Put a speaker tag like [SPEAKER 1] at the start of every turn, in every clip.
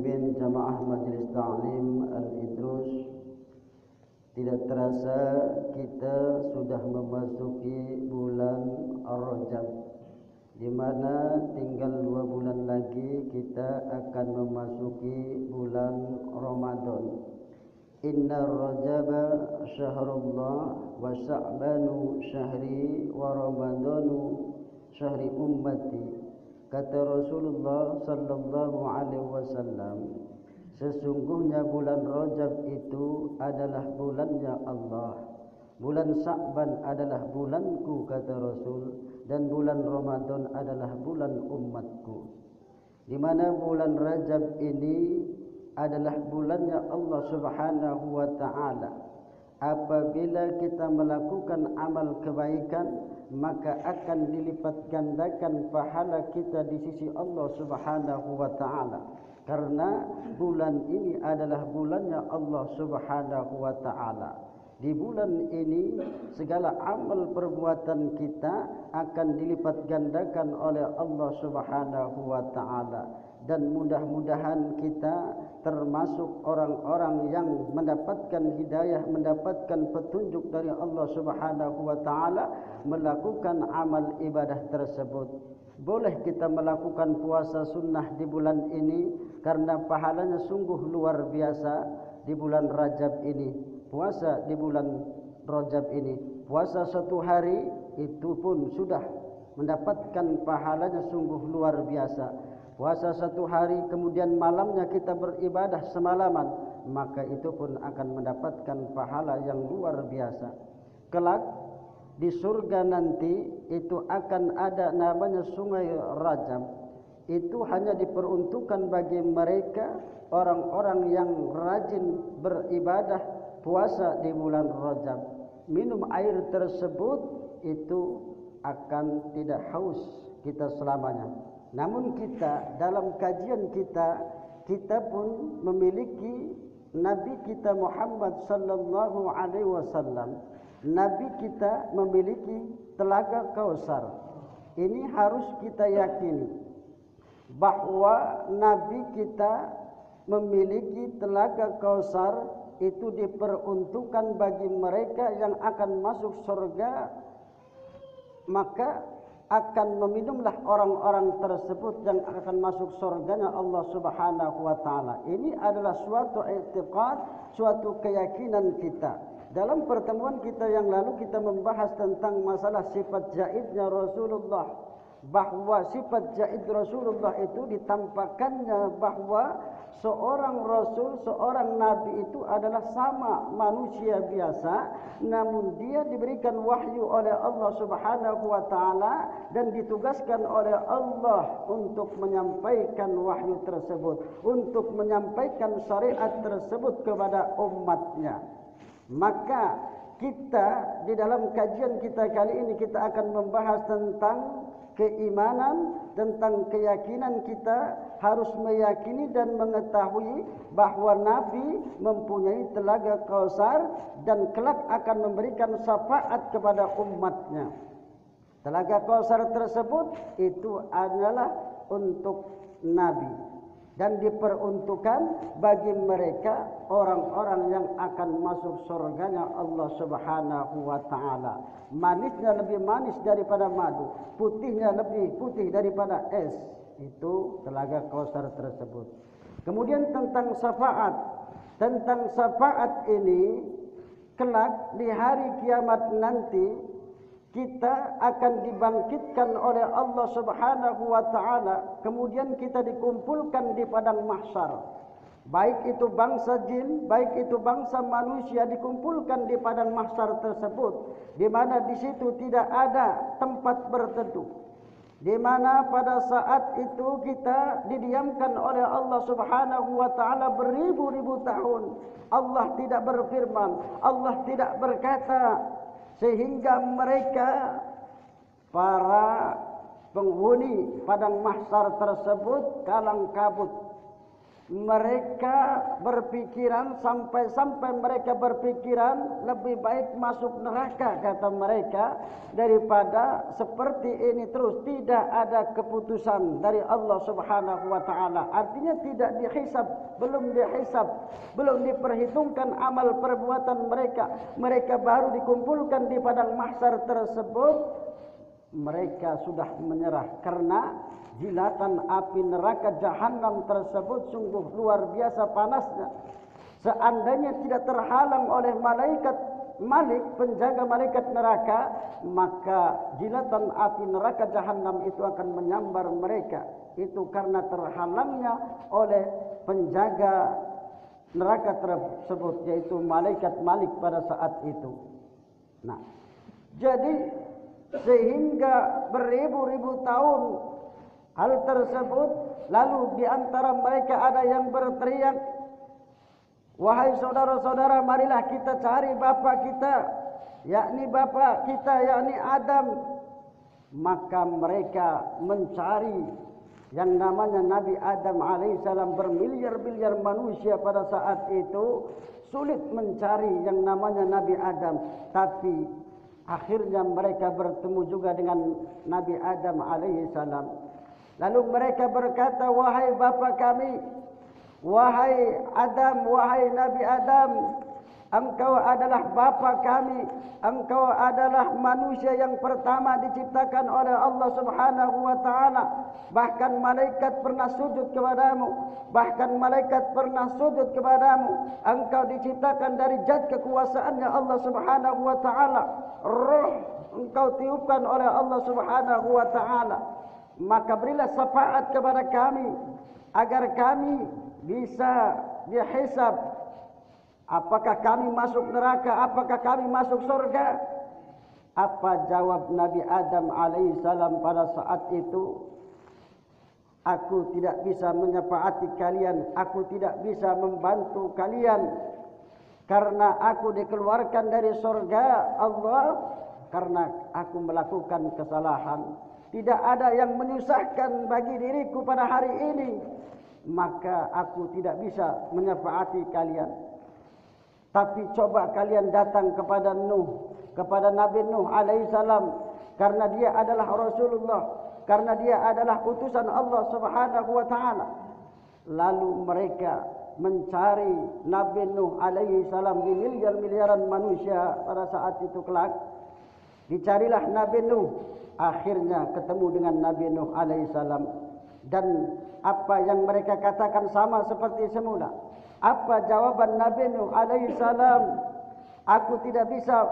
[SPEAKER 1] pemimpin jamaah Majelis Ta'lim Al-Idrus, tidak terasa kita sudah memasuki bulan Ar-Rajab, di mana tinggal 2 bulan lagi kita akan memasuki bulan Ramadan. Inna Rajaba syahrullah wa Sya'banu syahri wa Ramadanu syahri ummati. Kata Rasulullah sallallahu alaihi wasallam, sesungguhnya bulan Rajab itu adalah bulannya Allah, bulan Sya'ban adalah bulanku kata Rasul, dan bulan Ramadan adalah bulan umatku. Di mana bulan Rajab ini adalah bulannya Allah Subhanahu wa taala. Apabila kita melakukan amal kebaikan, maka akan dilipat gandakan pahala kita di sisi Allah Subhanahu wa taala. Karena bulan ini adalah bulannya Allah Subhanahu wa taala. Di bulan ini segala amal perbuatan kita akan dilipat gandakan oleh Allah Subhanahu wa taala. Dan mudah-mudahan kita termasuk orang-orang yang mendapatkan hidayah, mendapatkan petunjuk dari Allah Subhanahu wa taala melakukan amal ibadah tersebut. Boleh kita melakukan puasa sunnah di bulan ini karena pahalanya sungguh luar biasa di bulan Rajab ini. Puasa di bulan Rajab ini, puasa 1 hari itu pun sudah mendapatkan pahalanya sungguh luar biasa. Puasa 1 hari kemudian malamnya kita beribadah semalaman, maka itu pun akan mendapatkan pahala yang luar biasa. Kelak di surga nanti itu akan ada namanya Sungai Rajab. Itu hanya diperuntukkan bagi mereka orang-orang yang rajin beribadah puasa di bulan Rajab. Minum air tersebut itu akan tidak haus kita selamanya. Namun kita dalam kajian kita pun memiliki Nabi kita Muhammad sallallahu alaihi wasallam. Nabi kita memiliki telaga Kausar. Ini harus kita yakini bahwa Nabi kita memiliki telaga Kausar, itu diperuntukkan bagi mereka yang akan masuk surga, maka akan meminumlah orang-orang tersebut yang akan masuk surganya Allah Subhanahu wa taala. Ini adalah suatu i'tiqad, suatu keyakinan kita. Dalam pertemuan kita yang lalu kita membahas tentang masalah sifat jaidnya Rasulullah, bahwa sifat jaid Rasulullah itu ditampakkannya bahwa seorang Rasul, seorang Nabi itu adalah sama manusia biasa, namun dia diberikan wahyu oleh Allah Subhanahu wa taala dan ditugaskan oleh Allah untuk menyampaikan wahyu tersebut, untuk menyampaikan syariat tersebut kepada umatnya. Maka kita di dalam kajian kita kali ini kita akan membahas tentang keimanan, tentang keyakinan kita harus meyakini dan mengetahui bahwa Nabi mempunyai telaga Kausar dan kelak akan memberikan syafaat kepada umatnya. Telaga Kausar tersebut itu adalah untuk Nabi dan diperuntukkan bagi mereka orang-orang yang akan masuk surganya Allah Subhanahu wa taala. Manisnya lebih manis daripada madu, putihnya lebih putih daripada es. Itu telaga Kausar tersebut. Kemudian tentang syafaat. Tentang syafaat ini kelak di hari kiamat nanti kita akan dibangkitkan oleh Allah Subhanahu wa taala, kemudian kita dikumpulkan di padang mahsyar. Baik itu bangsa jin, baik itu bangsa manusia dikumpulkan di padang mahsyar tersebut, di mana di situ tidak ada tempat berteduh. Di mana pada saat itu kita didiamkan oleh Allah Subhanahu wa taala beribu-ribu tahun. Allah tidak berfirman, Allah tidak berkata, sehingga mereka para penghuni padang mahsyar tersebut kalang kabut. mereka berpikiran sampai mereka berpikiran lebih baik masuk neraka, kata mereka, daripada seperti ini terus. Tidak ada keputusan dari Allah Subhanahu wa taala. Artinya tidak dihisab, belum diperhitungkan amal perbuatan mereka. Mereka baru dikumpulkan di padang mahsyar tersebut, mereka sudah menyerah karena jilatan api neraka jahanam tersebut sungguh luar biasa panasnya. Seandainya tidak terhalang oleh malaikat Malik, penjaga malaikat neraka, maka jilatan api neraka jahanam itu akan menyambar mereka. Itu karena terhalangnya oleh penjaga neraka tersebut, yaitu malaikat Malik pada saat itu. Nah, jadi sehingga beribu-ribu tahun hal tersebut, lalu di antara mereka ada yang berteriak, "Wahai saudara-saudara, marilah kita cari bapa kita, yakni Adam." Maka mereka mencari yang namanya Nabi Adam alaihissalam. Bermiliar-miliar manusia pada saat itu sulit mencari yang namanya Nabi Adam, tapi akhirnya mereka bertemu juga dengan Nabi Adam alaihissalam. Lalu mereka berkata, "Wahai bapa kami, wahai Adam, wahai Nabi Adam, engkau adalah bapa kami, engkau adalah manusia yang pertama diciptakan oleh Allah Subhanahu wa taala. Bahkan malaikat pernah sujud kepadamu, Engkau diciptakan dari zat kekuasaannya Allah Subhanahu wa taala. Roh engkau tiupkan oleh Allah Subhanahu wa taala. Maka berilah syafaat kepada kami agar kami bisa dihisab. Apakah kami masuk neraka? Apakah kami masuk surga?" Apa jawab Nabi Adam alaihissalam pada saat itu? "Aku tidak bisa menyafaati kalian. Aku tidak bisa membantu kalian. Karena aku dikeluarkan dari surga Allah karena aku melakukan kesalahan. Tidak ada yang menyusahkan bagi diriku pada hari ini, maka aku tidak bisa menyafaati kalian. Tapi coba kalian datang kepada Nabi Nuh alaihissalam, karena dia adalah Rasulullah, karena dia adalah utusan Allah Subhanahu wa taala." Lalu mereka mencari Nabi Nuh alaihissalam di miliar-miliaran manusia pada saat itu kelak. Dicarilah Nabi Nuh. Akhirnya ketemu dengan Nabi Nuh alaihissalam, dan apa yang mereka katakan sama seperti semula. Apa jawaban Nabi Nuh alaihissalam? "Aku tidak bisa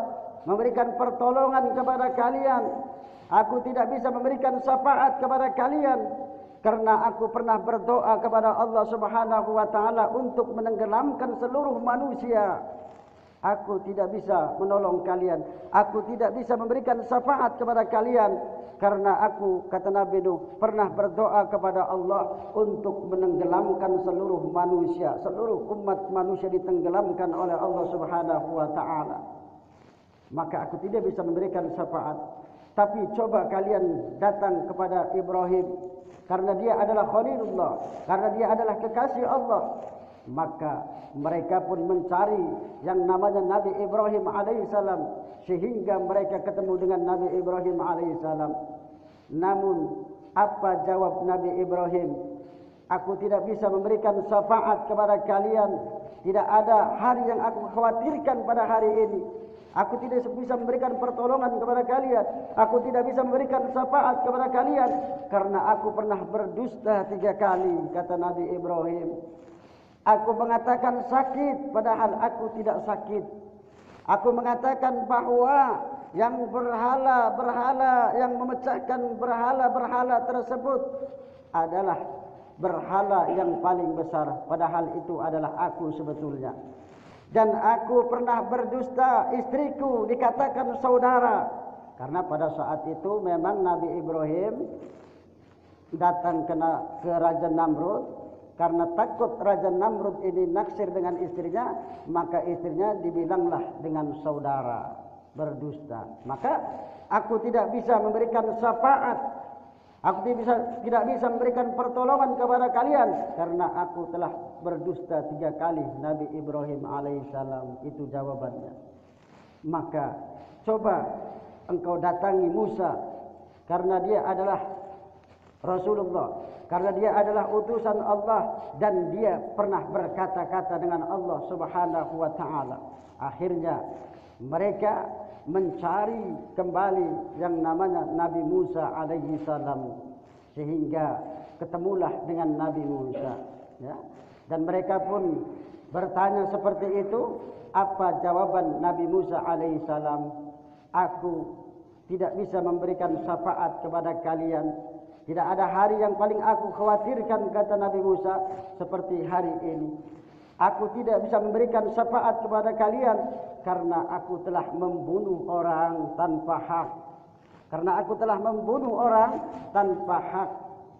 [SPEAKER 1] memberikan pertolongan kepada kalian. Aku tidak bisa memberikan syafaat kepada kalian, karena aku pernah berdoa kepada Allah Subhanahu wa taala untuk menenggelamkan seluruh manusia. Aku tidak bisa menolong kalian. Aku tidak bisa memberikan syafaat kepada kalian. Karena aku," kata Nabi Nuh, "pernah berdoa kepada Allah untuk menenggelamkan seluruh manusia. Seluruh umat manusia ditenggelamkan oleh Allah Subhanahu wa ta'ala. Maka aku tidak bisa memberikan syafaat. Tapi coba kalian datang kepada Ibrahim. Karena dia adalah Khalilullah. Karena dia adalah kekasih Allah." Maka mereka pun mencari yang namanya Nabi Ibrahim alaihissalam, sehingga mereka ketemu dengan Nabi Ibrahim alaihissalam. Namun apa jawab Nabi Ibrahim? "Aku tidak bisa memberikan syafaat kepada kalian. Tidak ada hari yang aku khawatirkan pada hari ini. Aku tidak bisa memberikan pertolongan kepada kalian. Aku tidak bisa memberikan syafaat kepada kalian, karena aku pernah berdusta 3 kali," kata Nabi Ibrahim. "Aku mengatakan sakit, padahal aku tidak sakit. Aku mengatakan bahwa yang berhala-berhala, yang memecahkan berhala-berhala tersebut adalah berhala yang paling besar, padahal itu adalah aku sebetulnya. Dan aku pernah berdusta, istriku dikatakan saudara." Karena pada saat itu memang Nabi Ibrahim datang ke Raja Namrud. Karena takut Raja Namrud ini naksir dengan istrinya, maka istrinya dibilanglah dengan saudara, berdusta. Maka aku tidak bisa memberikan syafaat Aku tidak bisa memberikan pertolongan kepada kalian karena aku telah berdusta 3 kali. Nabi Ibrahim alaihissalam itu jawabannya. Maka coba engkau datangi Musa karena dia adalah Rasulullah, karena dia adalah utusan Allah dan dia pernah berkata-kata dengan Allah Subhanahu wa taala. Akhirnya mereka mencari kembali yang namanya Nabi Musa alaihi salam, sehingga ketemulah dengan Nabi Musa, ya. Dan mereka pun bertanya seperti itu. Apa jawaban Nabi Musa alaihi salam? Aku tidak bisa memberikan syafaat kepada kalian. Tidak ada hari yang paling aku khawatirkan, kata Nabi Musa, seperti hari ini. Aku tidak bisa memberikan syafaat kepada kalian karena aku telah membunuh orang tanpa hak. Karena aku telah membunuh orang tanpa hak.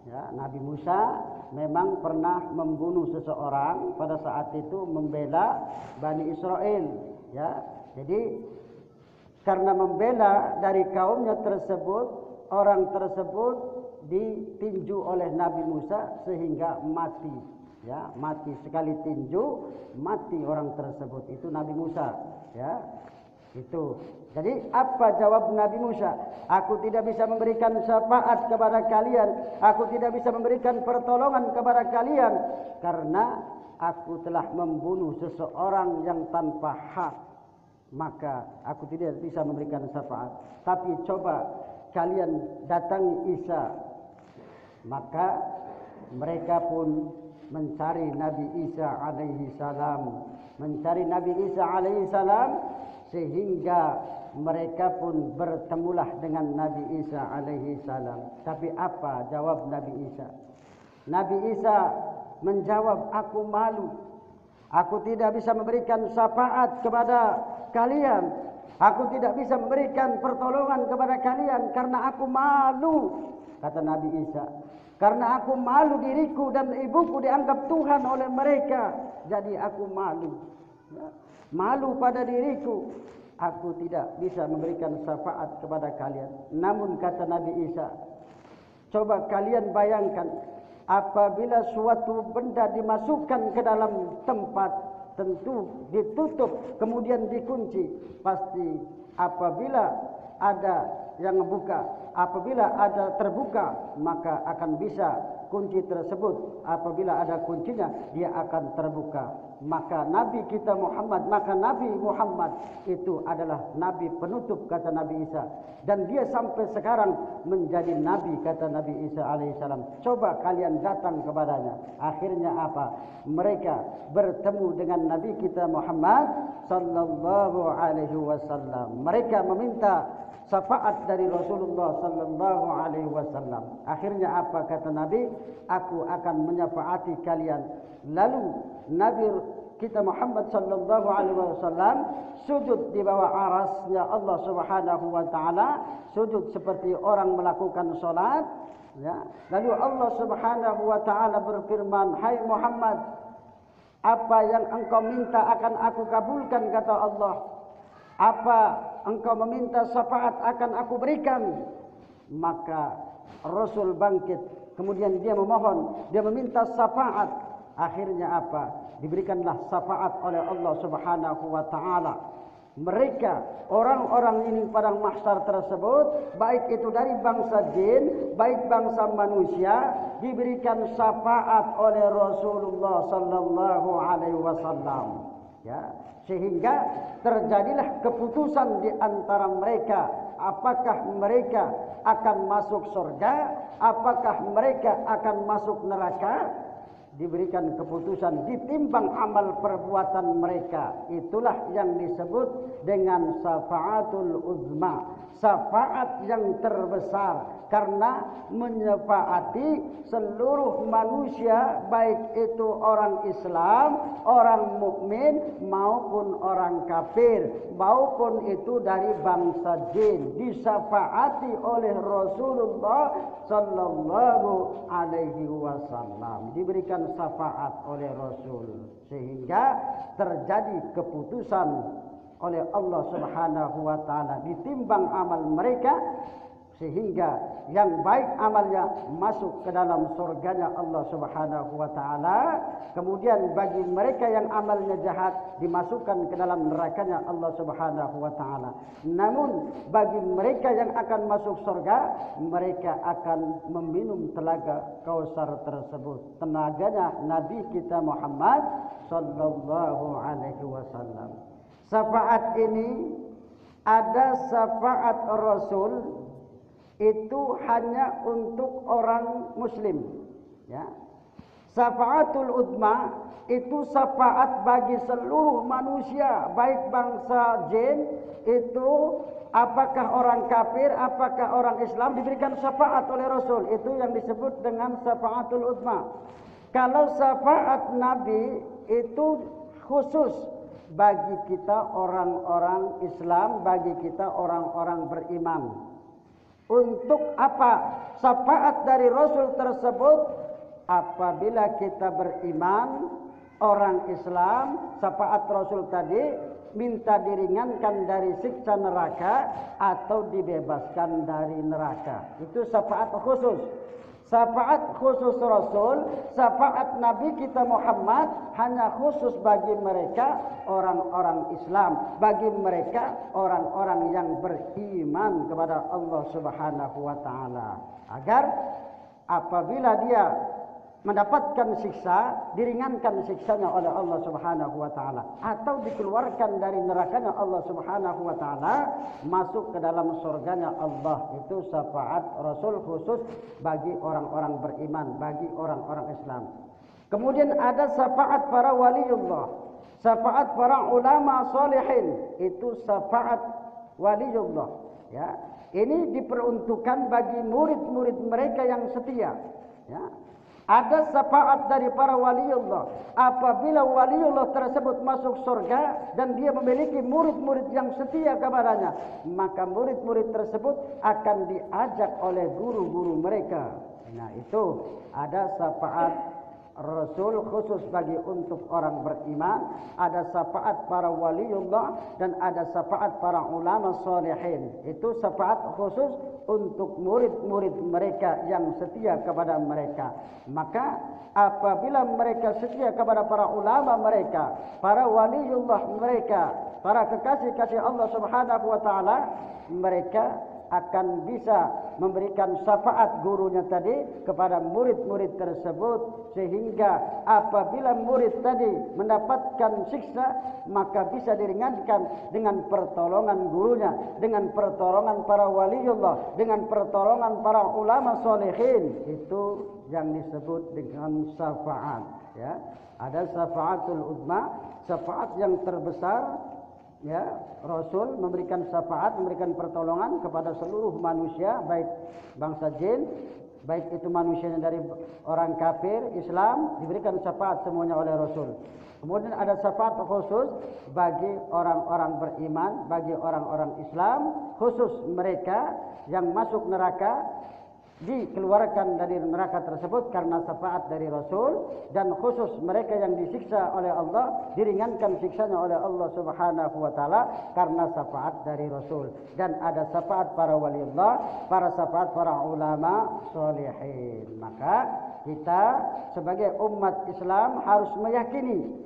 [SPEAKER 1] Ya, Nabi Musa memang pernah membunuh seseorang pada saat itu membela Bani Israel. Ya, jadi karena membela dari kaumnya tersebut, orang tersebut ditinju oleh Nabi Musa sehingga mati. Ya, mati sekali tinju, mati orang tersebut. Itu Nabi Musa, ya. Itu. Jadi apa jawab Nabi Musa? Aku tidak bisa memberikan syafaat kepada kalian, aku tidak bisa memberikan pertolongan kepada kalian karena aku telah membunuh seseorang yang tanpa hak. Maka aku tidak bisa memberikan syafaat. Tapi coba kalian datangi Isa. Maka mereka pun mencari Nabi Isa alaihi salam, mencari Nabi Isa alaihi salam, sehingga mereka pun bertemulah dengan Nabi Isa alaihi salam. Tapi apa jawab Nabi Isa? Nabi Isa menjawab, aku malu. Aku tidak bisa memberikan syafaat kepada kalian. Aku tidak bisa memberikan pertolongan kepada kalian karena aku malu, kata Nabi Isa. Karena aku malu diriku dan ibuku dianggap Tuhan oleh mereka. Jadi aku malu. Ya. Malu pada diriku. Aku tidak bisa memberikan syafaat kepada kalian. Namun kata Nabi Isa, coba kalian bayangkan, apabila suatu benda dimasukkan ke dalam tempat, tentu ditutup kemudian dikunci. Pasti apabila ada yang membuka, apabila ada terbuka, maka akan bisa kunci tersebut. Apabila ada kuncinya, dia akan terbuka. Maka Nabi kita Muhammad, maka Nabi Muhammad itu adalah Nabi penutup, kata Nabi Isa. Dan dia sampai sekarang menjadi Nabi, kata Nabi Isa alaihissalam. Coba kalian datang kepadanya. Akhirnya apa? Mereka bertemu dengan Nabi kita Muhammad sallallahu alaihi wasallam. Mereka meminta syafaat dari Rasulullah sallallahu alaihi wasallam. Akhirnya apa kata Nabi? Aku akan menyafaati kalian. Lalu Nabi kita Muhammad sallallahu alaihi wasallam sujud di bawah arasnya Allah Subhanahu wa taala, sujud seperti orang melakukan salat, ya. Lalu Allah Subhanahu wa taala berfirman, "Hai Muhammad, apa yang engkau minta akan aku kabulkan," kata Allah. "Apa engkau meminta syafaat akan aku berikan." Maka Rasul bangkit, kemudian dia memohon, dia meminta syafaat. Akhirnya apa? Diberikanlah syafaat oleh Allah Subhanahu wa taala. Mereka, orang-orang ini padang mahsyar tersebut, baik itu dari bangsa jin, baik bangsa manusia, diberikan syafaat oleh Rasulullah sallallahu alaihi wasallam. Ya, sehingga terjadilah keputusan di antara mereka, apakah mereka akan masuk surga, apakah mereka akan masuk neraka. Diberikan keputusan ditimbang amal perbuatan mereka. Itulah yang disebut dengan syafaatul uzma, syafaat yang terbesar, karena menyafaati seluruh manusia, baik itu orang Islam, orang mukmin maupun orang kafir, maupun itu dari bangsa jin, disyafaati oleh Rasulullah sallallahu alaihi wasallam. Diberikan syafaat oleh Rasul, sehingga terjadi keputusan oleh Allah Subhanahu wa taala, ditimbang amal mereka sehingga yang baik amalnya masuk ke dalam surganya Allah Subhanahu wa taala. Kemudian bagi mereka yang amalnya jahat dimasukkan ke dalam nerakanya Allah Subhanahu wa taala. Namun bagi mereka yang akan masuk surga, mereka akan meminum telaga Kausar tersebut. Tenaganya Nabi kita Muhammad sallallahu alaihi wasallam. Syafaat ini ada syafaat Rasul itu hanya untuk orang muslim, ya. Syafaatul udma itu syafaat bagi seluruh manusia, baik bangsa jin itu apakah orang kafir, apakah orang Islam, diberikan syafaat oleh Rasul. Itu yang disebut dengan syafaatul udma. Kalau syafaat Nabi itu khusus bagi kita orang-orang Islam, bagi kita orang-orang beriman. Untuk apa syafaat dari Rasul tersebut? Apabila kita beriman, orang Islam, syafaat Rasul tadi minta diringankan dari siksa neraka atau dibebaskan dari neraka. Itu syafaat khusus. Syafaat khusus Rasul, syafaat Nabi kita Muhammad hanya khusus bagi mereka orang-orang Islam, bagi mereka orang-orang yang beriman kepada Allah Subhanahu wa taala. Agar apabila dia mendapatkan siksa, diringankan siksanya oleh Allah Subhanahu wa taala, atau dikeluarkan dari nerakanya Allah Subhanahu wa taala, masuk ke dalam surganya Allah. Itu syafaat Rasul khusus bagi orang-orang beriman, bagi orang-orang Islam. Kemudian ada syafaat para waliullah, syafaat para ulama salihin. Itu syafaat waliullah, ya. Ini diperuntukkan bagi murid-murid mereka yang setia, ya. Ada syafaat dari para waliullah. Apabila waliullah tersebut masuk surga dan dia memiliki murid-murid yang setia kepadanya, maka murid-murid tersebut akan diajak oleh guru-guru mereka. Nah, itu ada syafaat Rasul khusus bagi untuk orang beriman, ada syafaat para waliullah dan ada syafaat para ulama salihin. Itu syafaat khusus untuk murid-murid mereka yang setia kepada mereka. Maka apabila mereka setia kepada para ulama mereka, para waliullah mereka, para kekasih-kasih Allah Subhanahu wa taala, mereka akan bisa memberikan syafaat gurunya tadi kepada murid-murid tersebut, sehingga apabila murid tadi mendapatkan siksa, maka bisa diringankan dengan pertolongan gurunya, dengan pertolongan para waliullah, dengan pertolongan para ulama sholihin. Itu yang disebut dengan syafaat, ya. Ada syafaatul uzma, syafaat yang terbesar, ya. Rasul memberikan syafaat, memberikan pertolongan kepada seluruh manusia, baik bangsa jin, baik itu manusianya dari orang kafir, Islam, diberikan syafaat semuanya oleh Rasul. Kemudian ada syafaat khusus bagi orang-orang beriman, bagi orang-orang Islam, khusus mereka yang masuk neraka dikeluarkan dari neraka tersebut karena syafaat dari Rasul, dan khusus mereka yang disiksa oleh Allah diringankan siksanya oleh Allah Subhanahu wa taala karena syafaat dari Rasul. Dan ada syafaat para waliullah, para syafaat para ulama sholihin. Maka kita sebagai umat Islam harus meyakini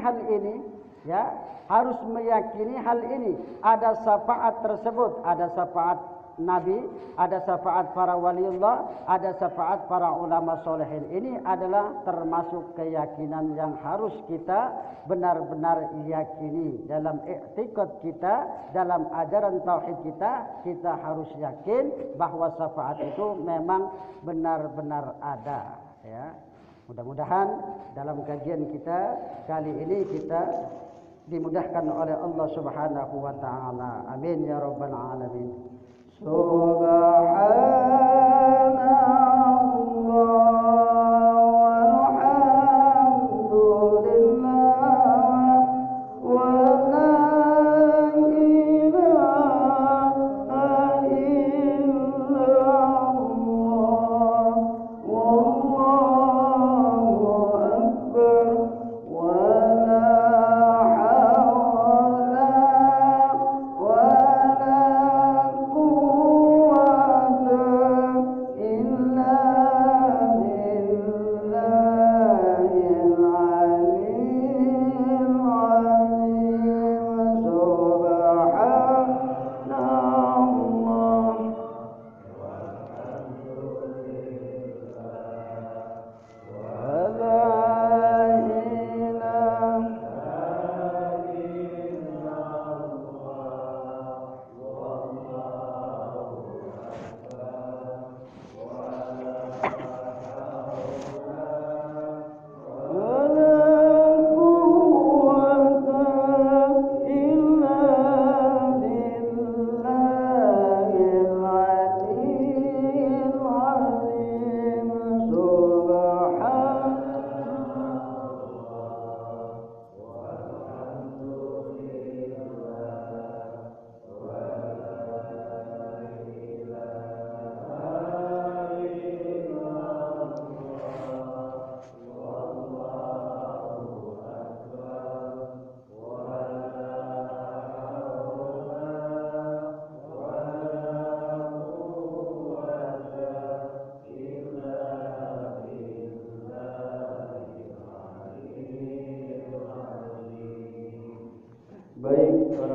[SPEAKER 1] hal ini, ya, harus meyakini hal ini. Ada syafaat tersebut, ada syafaat Nabi, ada syafaat para waliullah, ada syafaat para ulama solehin. Ini adalah termasuk keyakinan yang harus kita benar-benar yakini dalam i'tiqad kita, dalam ajaran tauhid kita. Kita harus yakin bahwa syafaat itu memang benar-benar ada, ya. Mudah-mudahan dalam kajian kita kali ini kita dimudahkan oleh Allah Subhanahu wa taala. Amin ya rabbal alamin.
[SPEAKER 2] Subhanallah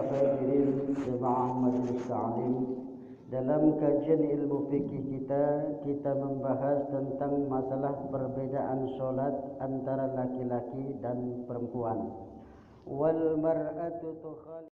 [SPEAKER 1] para hadirin jemaah majelis ta'lim. Dalam kajian ilmu fikih kita membahas tentang masalah perbedaan solat antara laki-laki dan perempuan. Wal mar'atu tukhali